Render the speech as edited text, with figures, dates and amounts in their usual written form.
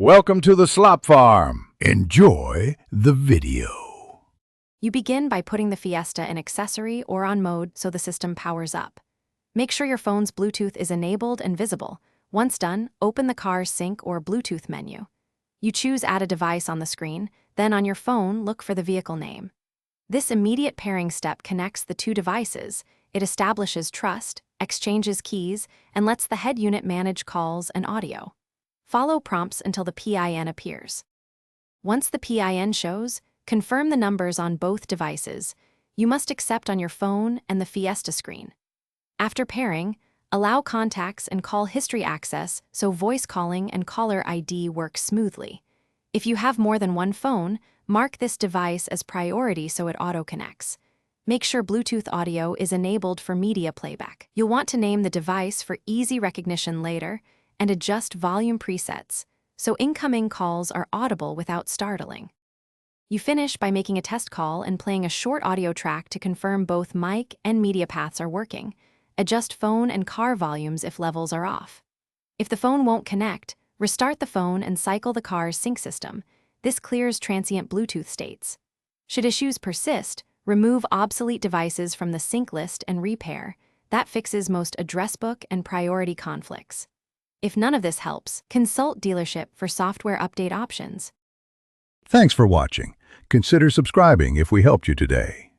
Welcome to the Slop Farm. Enjoy the video. You begin by putting the Fiesta in accessory or on mode so the system powers up. Make sure your phone's Bluetooth is enabled and visible. Once done, open the car's sync or Bluetooth menu. You choose Add a device on the screen, then on your phone, look for the vehicle name. This immediate pairing step connects the two devices. It establishes trust, exchanges keys, and lets the head unit manage calls and audio. Follow prompts until the PIN appears. Once the PIN shows, confirm the numbers on both devices. You must accept on your phone and the Fiesta screen. After pairing, allow contacts and call history access so voice calling and caller ID work smoothly. If you have more than one phone, mark this device as priority so it auto-connects. Make sure Bluetooth audio is enabled for media playback. You'll want to name the device for easy recognition later and adjust volume presets so incoming calls are audible without startling. You finish by making a test call and playing a short audio track to confirm both mic and media paths are working. Adjust phone and car volumes if levels are off. If the phone won't connect, restart the phone and cycle the car's sync system. This clears transient Bluetooth states. Should issues persist, remove obsolete devices from the sync list and repair. That fixes most address book and priority conflicts. If none of this helps, consult dealership for software update options. Thanks for watching. Consider subscribing if we helped you today.